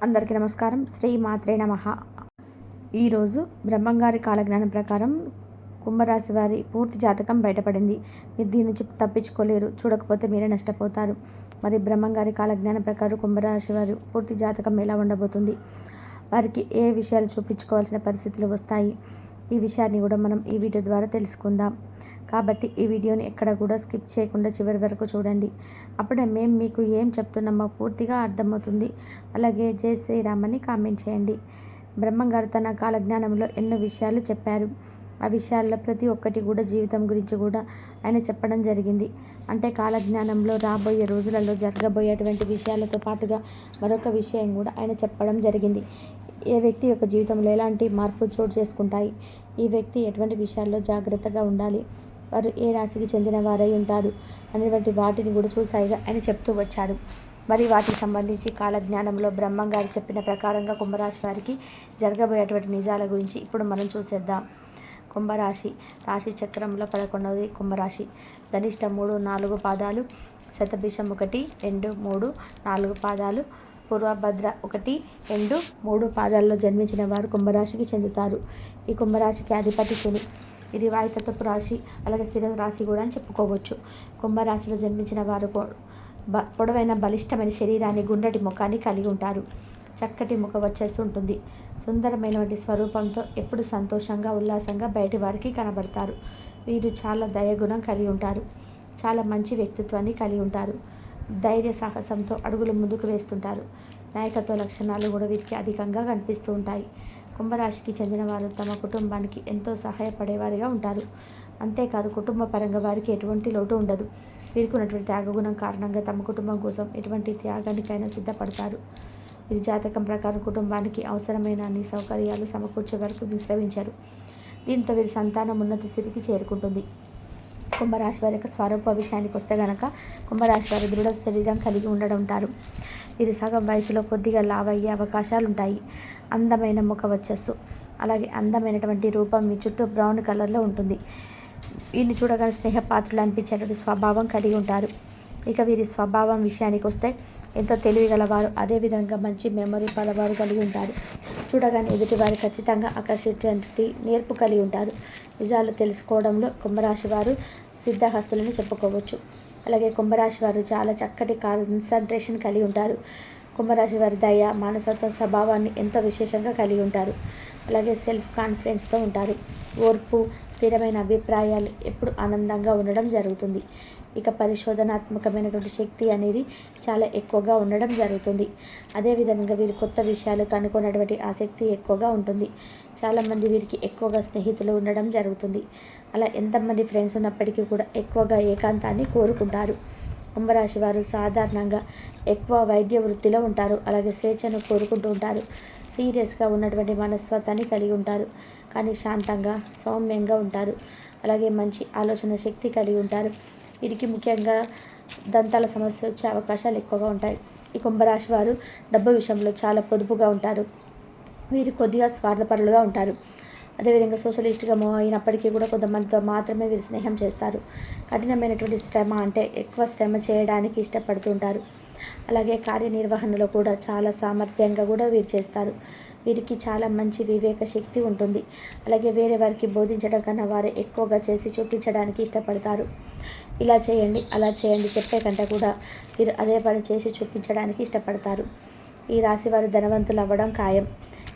అందరికీ నమస్కారం. శ్రీ మాత్రే నమః. ఈరోజు బ్రహ్మంగారి కాలజ్ఞానం ప్రకారం కుంభరాశి వారి పూర్తి జాతకం బయటపడింది. మీరు దీని నుంచి తప్పించుకోలేరు. చూడకపోతే మీరే నష్టపోతారు. మరి బ్రహ్మంగారి కాలజ్ఞానం ప్రకారం కుంభరాశి వారి పూర్తి జాతకం ఎలా ఉండబోతుంది, వారికి ఏ విషయాలు చూపించుకోవాల్సిన పరిస్థితులు వస్తాయి, ఈ విషయాన్ని కూడా మనం ఈ వీడియో ద్వారా తెలుసుకుందాం. కాబట్టి ఈ వీడియోని ఎక్కడ కూడా స్కిప్ చేయకుండా చివరి వరకు చూడండి. అప్పుడే మేము మీకు ఏం చెప్తున్నామో పూర్తిగా అర్థమవుతుంది. అలాగే జై శ్రీరామ్ అని కామెంట్ చేయండి. బ్రహ్మంగారు తన కాలజ్ఞానంలో ఎన్నో విషయాలు చెప్పారు. ఆ విషయాల్లో ప్రతి ఒక్కటి కూడా జీవితం గురించి కూడా ఆయన చెప్పడం జరిగింది. అంటే కాలజ్ఞానంలో రాబోయే రోజులలో జరగబోయేటువంటి విషయాలతో పాటుగా మరొక విషయం కూడా ఆయన చెప్పడం జరిగింది. ఏ వ్యక్తి యొక్క జీవితంలో ఎలాంటి మార్పులు చోటు చేసుకుంటాయి, ఈ వ్యక్తి ఎటువంటి విషయాల్లో జాగ్రత్తగా ఉండాలి, వారు ఏ రాశికి చెందిన వారై ఉంటారు అనేటువంటి వాటిని కూడా చూసాయిగా ఆయన చెప్తూ వచ్చాడు. మరి వాటికి సంబంధించి కాలజ్ఞానంలో బ్రహ్మంగారు చెప్పిన ప్రకారంగా కుంభరాశి వారికి జరగబోయేటువంటి నిజాల గురించి ఇప్పుడు మనం చూసేద్దాం. కుంభరాశి రాశి చక్రంలో 11వది కుంభరాశి. ధనిష్ట 3, 4 పాదాలు, శతభిషం 1, 2, 3, 4 పాదాలు, పూర్వభద్ర 1, 2, 3 పాదాల్లో జన్మించిన వారు కుంభరాశికి చెందుతారు. ఈ కుంభరాశికి అధిపతి శని. ఇది వాయుతత్వపు రాశి, అలాగే స్థిర రాశి కూడా అని చెప్పుకోవచ్చు. కుంభరాశిలో జన్మించిన వారు పొడవైన బలిష్టమైన శరీరాన్ని, గుండ్రటి ముఖాన్ని కలిగి ఉంటారు. చక్కటి ముఖ వచ్చేసి ఉంటుంది. సుందరమైనటువంటి స్వరూపంతో ఎప్పుడు సంతోషంగా, ఉల్లాసంగా బయటి వారికి కనబడతారు. వీరు చాలా దయగుణం కలిగి ఉంటారు. చాలా మంచి వ్యక్తిత్వాన్ని కలిగి ఉంటారు. ధైర్య సాహసంతో అడుగులు ముందుకు వేస్తుంటారు. నాయకత్వ లక్షణాలు కూడా వీరికి అధికంగా కనిపిస్తూ ఉంటాయి. కుంభరాశికి చెందిన వారు తమ కుటుంబానికి ఎంతో సహాయపడేవారిగా ఉంటారు. అంతేకాదు కుటుంబ పరంగా వారికి ఎటువంటి లోటు ఉండదు. వీరికి ఉన్నటువంటి త్యాగగుణం కారణంగా తమ కుటుంబం కోసం ఎటువంటి త్యాగానికైనా సిద్ధపడతారు. వీరి జాతకం ప్రకారం కుటుంబానికి అవసరమైన అన్ని సౌకర్యాలు సమకూర్చే వరకు విశ్రమించారు. దీంతో వీరి సంతానం ఉన్నత స్థితికి చేరుకుంటుంది. కుంభరాశి వారి యొక్క స్వరూప విషయానికి వస్తే గనక కుంభరాశి వారి దృఢ శరీరం కలిగి ఉంటారు. వీరు సగం వయసులో కొద్దిగా లావయ్యే అవకాశాలు ఉంటాయి. అందమైన ముఖ వచ్చస్సు, అలాగే అందమైనటువంటి రూపం మీ చుట్టూ బ్రౌన్ కలర్లో ఉంటుంది. వీరిని చూడగానే స్నేహపాత్రులు అనిపించేటువంటి స్వభావం కలిగి ఉంటారు. ఇక వీరి స్వభావం విషయానికి వస్తే ఎంతో తెలివిగలవారు, అదేవిధంగా మంచి మెమరీ పలవారు కలిగి ఉంటారు. చూడగానే ఎదుటివారు ఖచ్చితంగా ఆకర్షించేటువంటి నేర్పు కలిగి ఉంటారు. నిజాలు తెలుసుకోవడంలో కుంభరాశి వారు సిద్ధహస్తులని చెప్పుకోవచ్చు. అలాగే కుంభరాశి వారు చాలా చక్కటి కాన్సన్ట్రేషన్ కలిగి ఉంటారు. కుంభరాశి వారి దయ, మానసత్వ స్వభావాన్ని ఎంతో విశేషంగా కలిగి ఉంటారు. అలాగే సెల్ఫ్ కాన్ఫిడెన్స్తో ఉంటారు. ఓర్పు, స్థిరమైన అభిప్రాయాలు, ఎప్పుడు ఆనందంగా ఉండడం జరుగుతుంది. ఇక పరిశోధనాత్మకమైనటువంటి శక్తి అనేది చాలా ఎక్కువగా ఉండడం జరుగుతుంది. అదేవిధంగా వీరు కొత్త విషయాలు కనుక్కున్నటువంటి ఆసక్తి ఎక్కువగా ఉంటుంది. చాలామంది వీరికి ఎక్కువగా స్నేహితులు ఉండడం జరుగుతుంది. అలా ఎంతమంది ఫ్రెండ్స్ ఉన్నప్పటికీ కూడా ఎక్కువగా ఏకాంతాన్ని కోరుకుంటారు. కుంభరాశి వారు సాధారణంగా ఎక్కువ వైద్య వృత్తిలో ఉంటారు. అలాగే స్వేచ్ఛను కోరుకుంటూ ఉంటారు. సీరియస్గా ఉన్నటువంటి మనస్తత్వాన్ని కలిగి ఉంటారు. కానీ శాంతంగా, సౌమ్యంగా ఉంటారు. అలాగే మంచి ఆలోచన శక్తి కలిగి ఉంటారు. వీరికి ముఖ్యంగా దంతాల సమస్య వచ్చే అవకాశాలు ఎక్కువగా ఉంటాయి. ఈ కుంభరాశి వారు డబ్బు విషయంలో చాలా పొదుపుగా ఉంటారు. వీరు కొద్దిగా స్వార్థపరులుగా ఉంటారు. అదేవిధంగా సోషలిస్ట్గా అయినప్పటికీ కూడా కొంతమందితో మాత్రమే వీరు స్నేహం చేస్తారు. కఠినమైనటువంటి శ్రమ అంటే ఎక్కువ శ్రమ చేయడానికి ఇష్టపడుతూ ఉంటారు. అలాగే కార్యనిర్వహణలో కూడా చాలా సామర్థ్యంగా కూడా వీరు చేస్తారు. వీరికి చాలా మంచి వివేక శక్తి ఉంటుంది. అలాగే వేరే వారికి బోధించడం కన్నా వారు ఎక్కువగా చేసి చూపించడానికి ఇష్టపడతారు. ఇలా చేయండి, అలా చేయండి చెప్పే కంటే కూడా వీరు అదే పని చేసి చూపించడానికి ఇష్టపడతారు. ఈ రాశి వారు ధనవంతులు అవ్వడం ఖాయం.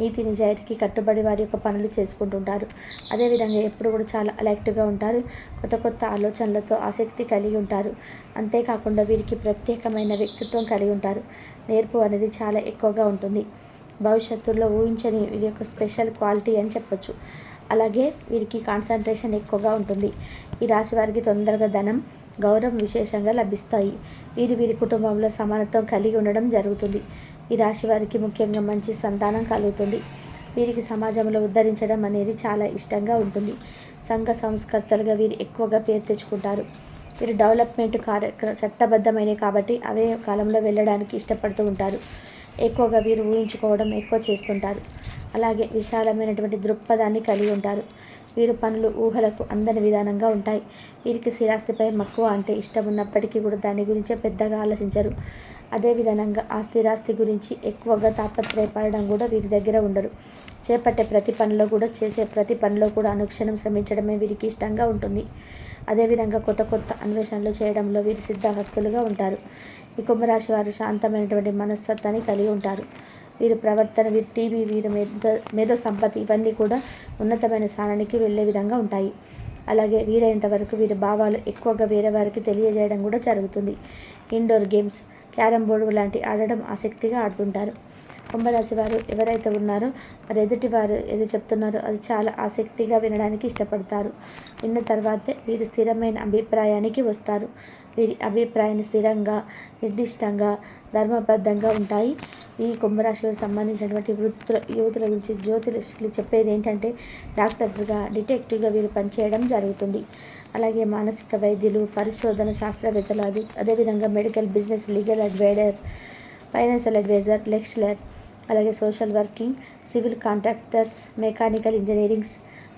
నీతి నిజాయితీకి కట్టుబడి వారి యొక్క పనులు చేసుకుంటుంటారు. అదేవిధంగా ఎప్పుడు కూడా చాలా అలర్ట్గా ఉంటారు. కొత్త కొత్త ఆలోచనలతో ఆసక్తి కలిగి ఉంటారు. అంతేకాకుండా వీరికి ప్రత్యేకమైన వ్యక్తిత్వం కలిగి ఉంటారు. నేర్పు అనేది చాలా ఎక్కువగా ఉంటుంది. భవిష్యత్తులో ఊహించని వీరి యొక్క స్పెషల్ క్వాలిటీ అని చెప్పొచ్చు. అలాగే వీరికి కాన్సన్ట్రేషన్ ఎక్కువగా ఉంటుంది. ఈ రాశి వారికి తొందరగా ధనం, గౌరవం విశేషంగా లభిస్తాయి. వీరి కుటుంబంలో సమానత్వం కలిగి ఉండడం జరుగుతుంది. ఈ రాశి వారికి ముఖ్యంగా మంచి సంతానం కలుగుతుంది. వీరికి సమాజంలో ఉద్ధరించడం అనేది చాలా ఇష్టంగా ఉంటుంది. సంఘ సంస్కర్తలుగా వీరు ఎక్కువగా పేరు తెచ్చుకుంటారు. వీరు డెవలప్మెంట్ చట్టబద్ధమైనవి కాబట్టి అవే కాలంలో వెళ్ళడానికి ఇష్టపడుతూ ఉంటారు. ఎక్కువగా వీరు ఊహించుకోవడం ఎక్కువ చేస్తుంటారు. అలాగే విశాలమైనటువంటి దృక్పథాన్ని కలిగి ఉంటారు. వీరు పనులు ఊహలకు అందని విధానంగా ఉంటాయి. వీరికి స్థిరాస్తిపై మక్కువ అంటే ఇష్టం ఉన్నప్పటికీ కూడా దాని గురించే పెద్దగా ఆలోచించరు. అదేవిధంగా ఆ స్థిరాస్తి గురించి ఎక్కువగా తాపత్రయపడడం కూడా వీరి దగ్గర ఉండరు. చేపట్టే ప్రతి పనిలో కూడా చేసే ప్రతి పనిలో కూడా అనుక్షణం శ్రమించడమే వీరికి ఇష్టంగా ఉంటుంది. అదేవిధంగా కొత్త కొత్త అన్వేషణలు చేయడంలో వీరు సిద్ధహస్తులుగా ఉంటారు. ఈ కుంభరాశి వారు శాంతమైనటువంటి మనస్తత్వాన్ని కలిగి ఉంటారు. వీరి ప్రవర్తన, వీరి టీవీ, వీరి మేధో సంపత్తి ఇవన్నీ కూడా ఉన్నతమైన స్థానానికి వెళ్ళే విధంగా ఉంటాయి. అలాగే వీలైనంత వరకు వీరి భావాలు ఎక్కువగా వేరే వారికి తెలియజేయడం కూడా జరుగుతుంది. ఇండోర్ గేమ్స్, క్యారమ్ బోర్డు లాంటి ఆడడం ఆసక్తిగా ఆడుతుంటారు. కుంభరాశి వారు ఎవరైతే ఉన్నారో మరి ఎదుటి వారు ఏది చెప్తున్నారో అది చాలా ఆసక్తిగా వినడానికి ఇష్టపడతారు. విన్న తర్వాతే వీరు స్థిరమైన అభిప్రాయానికి వస్తారు. వీరి అభిప్రాయాన్ని స్థిరంగా, నిర్దిష్టంగా, ధర్మబద్ధంగా ఉంటాయి. ఈ కుంభరాశికి సంబంధించినటువంటి యువతుల గురించి జ్యోతిషులు చెప్పేది ఏంటంటే డాక్టర్స్గా, డిటెక్టివ్గా వీరు పనిచేయడం జరుగుతుంది. అలాగే మానసిక వైద్యులు, పరిశోధన శాస్త్రవేత్తలు, అదేవిధంగా medical, business, legal adviser, financial adviser, lecturer, అలాగే social working, civil contractors, mechanical engineerings,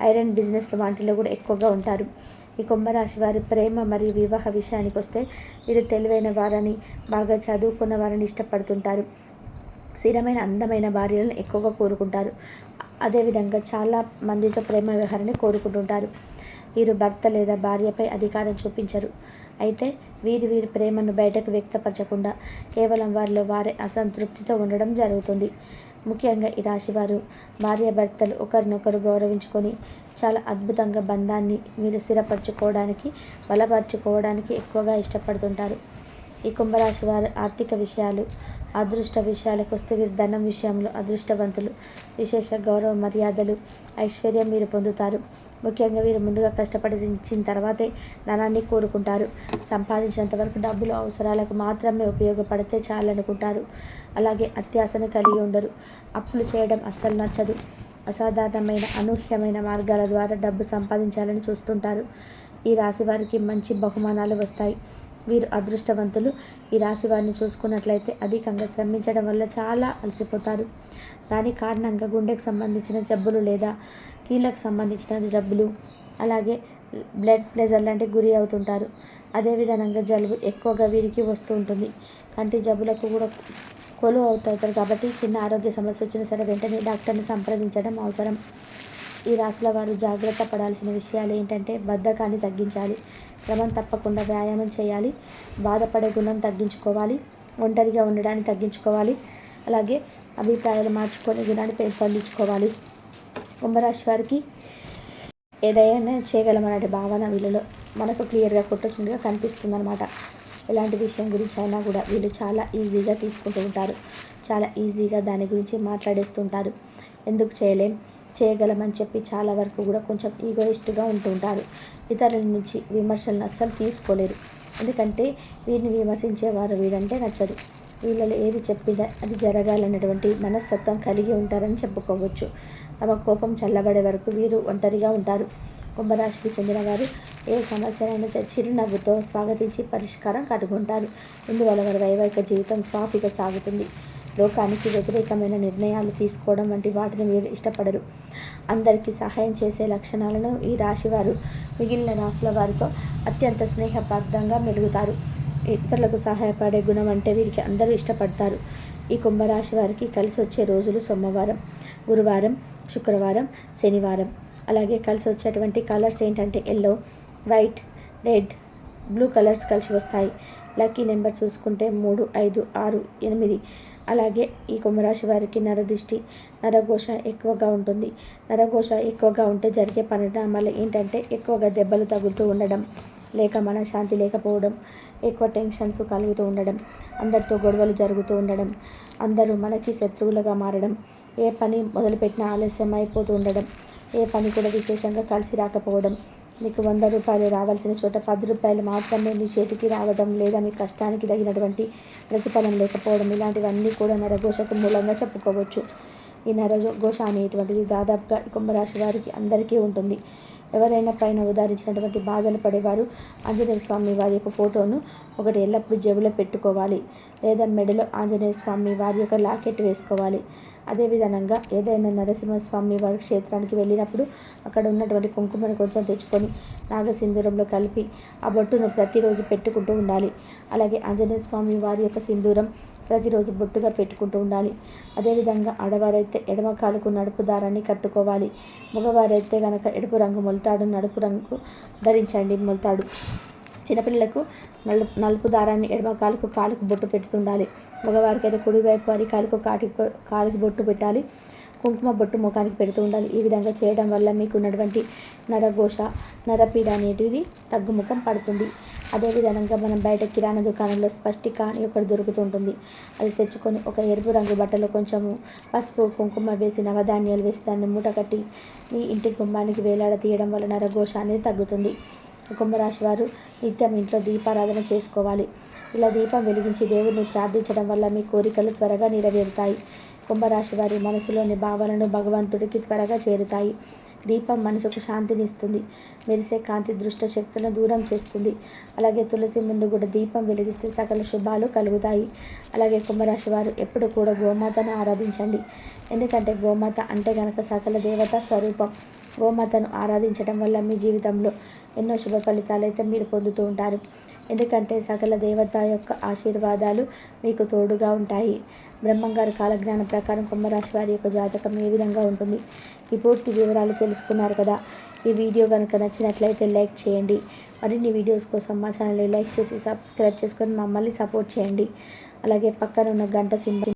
iron business వాటిలో కూడా ఎక్కువగా ఉంటారు. ఈ కుంభరాశి వారి ప్రేమ మరియు వివాహ విషయానికి వస్తే వీరు తెలివైన వారని, బాగా చదువుకున్న వారిని ఇష్టపడుతుంటారు. స్థిరమైన అందమైన భార్యలను ఎక్కువగా కోరుకుంటారు. అదేవిధంగా చాలా మందితో ప్రేమ వ్యవహారాన్ని కోరుకుంటుంటారు. వీరు భర్త లేదా భార్యపై అధికారం చూపించరు. అయితే వీరి ప్రేమను బయటకు వ్యక్తపరచకుండా కేవలం వారిలో వారే అసంతృప్తితో ఉండడం జరుగుతుంది. ముఖ్యంగా ఈ రాశివారు భార్యాభర్తలు ఒకరినొకరు గౌరవించుకొని చాలా అద్భుతంగా బంధాన్ని మీరు స్థిరపరచుకోవడానికి, బలపరచుకోవడానికి ఎక్కువగా ఇష్టపడుతుంటారు. ఈ కుంభరాశి వారు ఆర్థిక విషయాలు, అదృష్ట విషయాలకు వస్తే వీరు ధనం విషయంలో అదృష్టవంతులు. విశేష గౌరవ మర్యాదలు, ఐశ్వర్యం మీరు పొందుతారు. ముఖ్యంగా వీరు ముందుగా కష్టపడించిన తర్వాతే ధనాన్ని కోరుకుంటారు. సంపాదించినంత వరకు డబ్బులు అవసరాలకు మాత్రమే ఉపయోగపడితే చాలనుకుంటారు. అలాగే అత్యాశను కలిగి ఉండరు. అప్పులు చేయడం అస్సలు నచ్చదు. అసాధారణమైన, అనూహ్యమైన మార్గాల ద్వారా డబ్బు సంపాదించాలని చూస్తుంటారు. ఈ రాశి వారికి మంచి బహుమానాలు వస్తాయి. వీరు అదృష్టవంతులు. ఈ రాశి వారిని చూసుకున్నట్లయితే అధికంగా శ్రమించడం వల్ల చాలా అలసిపోతారు. దాని కారణంగా గుండెకు సంబంధించిన జబ్బులు లేదా కీళ్ళకు సంబంధించిన జబ్బులు, అలాగే బ్లడ్ ప్రెషర్ లాంటివి గురి అవుతుంటారు. అదేవిధంగా జలుబు ఎక్కువగా వీరికి వస్తూ ఉంటుంది. కంటి జబ్బులకు కూడా కొలువు అవుతారు. కాబట్టి చిన్న ఆరోగ్య సమస్య వచ్చినా సరే వెంటనే డాక్టర్ని సంప్రదించడం అవసరం. ఈ రాశుల వారు జాగ్రత్త పడాల్సిన విషయాలు ఏంటంటే బద్ధకాన్ని తగ్గించాలి, క్రమం తప్పకుండా వ్యాయామం చేయాలి, బాధపడే గుణం తగ్గించుకోవాలి, ఒంటరిగా ఉండడాన్ని తగ్గించుకోవాలి, అలాగే అభిప్రాయాలు మార్చుకునే గుణాన్ని పెంపొందించుకోవాలి. కుంభరాశి వారికి ఏదైనా చేయగలమనే భావన వీళ్ళలో మనకు క్లియర్గా కొట్టొచ్చినట్టుగా కనిపిస్తుంది అనమాట. ఎలాంటి విషయం గురించి అయినా కూడా వీళ్ళు చాలా ఈజీగా తీసుకుంటూ ఉంటారు. చాలా ఈజీగా దాని గురించి మాట్లాడేస్తుంటారు. ఎందుకు చేయగలమని చెప్పి చాలా వరకు కూడా కొంచెం ఈగోయిస్ట్గా ఉంటూ ఉంటారు. ఇతరుల నుంచి విమర్శలను అస్సలు తీసుకోలేరు. ఎందుకంటే వీరిని విమర్శించేవారు వీడంటే నచ్చదు. వీళ్ళలో ఏది చెప్పినా అది జరగాలన్నటువంటి మనస్తత్వం కలిగి ఉంటారని చెప్పుకోవచ్చు. తమ కోపం చల్లబడే వరకు వీరు ఒంటరిగా ఉంటారు. కుంభరాశికి చెందిన వారు ఏ సమస్యనైనా చిరునవ్వుతో స్వాగతించి పరిష్కారం కనుగొంటారు. ఇందువల్ల వారి వైవాహిక జీవితం సాఫీగా సాగుతుంది. లోకానికి వ్యతిరేకమైన నిర్ణయాలు తీసుకోవడం వంటి వాటిని వీరు ఇష్టపడరు. అందరికీ సహాయం చేసే లక్షణాలను ఈ రాశివారు మిగిలిన రాశుల వారితో అత్యంత స్నేహబద్ధంగా మెలుగుతారు. ఇతరులకు సహాయపడే గుణం అంటే వీరికి అందరూ ఇష్టపడతారు. ఈ కుంభరాశి వారికి కలిసి వచ్చే రోజులు సోమవారం, గురువారం, శుక్రవారం, శనివారం. అలాగే కలిసి వచ్చేటువంటి కలర్స్ ఏంటంటే yellow, white, red, blue colours కలిసి వస్తాయి. లక్కీ నెంబర్ చూసుకుంటే 3, 5, 6, 8. అలాగే ఈ కుంభరాశి వారికి నరదిష్టి, నరఘోష ఎక్కువగా ఉంటుంది. నరఘోష ఎక్కువగా ఉంటే జరిగే పరిణామాలు ఏంటంటే ఎక్కువగా దెబ్బలు తగులుతూ ఉండడం, లేక మనశ్శాంతి లేకపోవడం, ఎక్కువ టెన్షన్స్ కలుగుతూ ఉండడం, అందరితో గొడవలు జరుగుతూ ఉండడం, అందరూ మనకి శత్రువులుగా మారడం, ఏ పని మొదలుపెట్టినా ఆలస్యం అయిపోతూ ఉండడం, ఏ పని కూడా విశేషంగా కలిసి రాకపోవడం, మీకు 100 రూపాయలు రావాల్సిన చోట 10 రూపాయలు మాత్రమే మీ చేతికి రావడం, లేదా మీ కష్టానికి తగినటువంటి ప్రతిఫలం లేకపోవడం, ఇలాంటివన్నీ కూడా నరఘోషకు మూలంగా చెప్పుకోవచ్చు. ఈ నరఘోష అనేటువంటిది దాదాపుగా కుంభరాశి వారికి అందరికీ ఉంటుంది. ఎవరైనా పైన ఉదాహరించినటువంటి బాధలు పడేవారు ఆంజనేయ స్వామి వారి యొక్క ఫోటోను ఒకటి ఎల్లప్పుడూ జేబులో పెట్టుకోవాలి, లేదా మెడలో ఆంజనేయ స్వామి వారి యొక్క లాకెట్ వేసుకోవాలి. అదేవిధంగా ఏదైనా నరసింహస్వామి వారి క్షేత్రానికి వెళ్ళినప్పుడు అక్కడ ఉన్నటువంటి కుంకుమను కొంచెం తెచ్చుకొని నాగసింధూరంలో కలిపి ఆ బొట్టును ప్రతిరోజు పెట్టుకుంటూ ఉండాలి. అలాగే ఆంజనేయ స్వామి వారి యొక్క సింధూరం ప్రతిరోజు బొట్టుగా పెట్టుకుంటూ ఉండాలి. అదేవిధంగా ఆడవారైతే ఎడమ కాలుకు నడుపు దారాన్ని కట్టుకోవాలి. మగవారైతే కనుక ఎడుపు రంగు మొలతాడు, నడుపు రంగు ధరించండి మొలతాడు. చిన్నపిల్లలకు నలుపు దారాన్ని ఎడమ కాలుకు బొట్టు పెడుతుండాలి. మగవారికి అయితే కుడివైపు కాలికి బొట్టు పెట్టాలి. కుంకుమ బొట్టు ముఖానికి పెడుతూ ఉండాలి. ఈ విధంగా చేయడం వల్ల మీకు ఉన్నటువంటి నరఘోష, నరపీడ అనేటిది తగ్గుముఖం పడుతుంది. అదేవిధంగా మనం బయట కిరాణా దుకాణంలో స్పష్టిక అని ఒకటి దొరుకుతుంటుంది. అది తెచ్చుకొని ఒక ఎరుపు రంగు బట్టలో కొంచెము పసుపు, కుంకుమ వేసి నవధాన్యాలు వేసి దాన్ని మూట కట్టి మీ ఇంటి గుమ్మానికి వేలాడ తీయడం వల్ల నరఘోష అనేది తగ్గుతుంది. కుంభరాశి వారు నిత్యం ఇంట్లో దీపారాధన చేసుకోవాలి. ఇలా దీపం వెలిగించి దేవుడిని ప్రార్థించడం వల్ల మీ కోరికలు త్వరగా నెరవేరుతాయి. కుంభరాశి వారి మనసులోని భావాలను భగవంతుడికి త్వరగా చేరుతాయి. దీపం మనసుకు శాంతినిస్తుంది. మెరిసే కాంతి దుష్ట శక్తులను దూరం చేస్తుంది. అలాగే తులసి ముందు కూడా దీపం వెలిగిస్తే సకల శుభాలు కలుగుతాయి. అలాగే కుంభరాశి వారు ఎప్పుడు కూడా గోమాతను ఆరాధించండి. ఎందుకంటే గోమాత అంటే కనుక సకల దేవతా స్వరూపం. గోమాతను ఆరాధించడం వల్ల మీ జీవితంలో ఎన్నో శుభ ఫలితాలు అయితే మీరు పొందుతూ ఉంటారు. ఎందుకంటే సకల దేవత యొక్క ఆశీర్వాదాలు మీకు తోడుగా ఉంటాయి. బ్రహ్మంగారి కాలజ్ఞానం ప్రకారం కుంభరాశి వారి యొక్క జాతకం ఏ విధంగా ఉంటుంది, ఈ పూర్తి వివరాలు తెలుసుకున్నారు కదా. ఈ వీడియో కనుక నచ్చినట్లయితే లైక్ చేయండి. మరిన్ని వీడియోస్ కోసం మా ఛానల్ని లైక్ చేసి సబ్స్క్రైబ్ చేసుకొని మమ్మల్ని సపోర్ట్ చేయండి. అలాగే పక్కన ఉన్న గంట సింబల్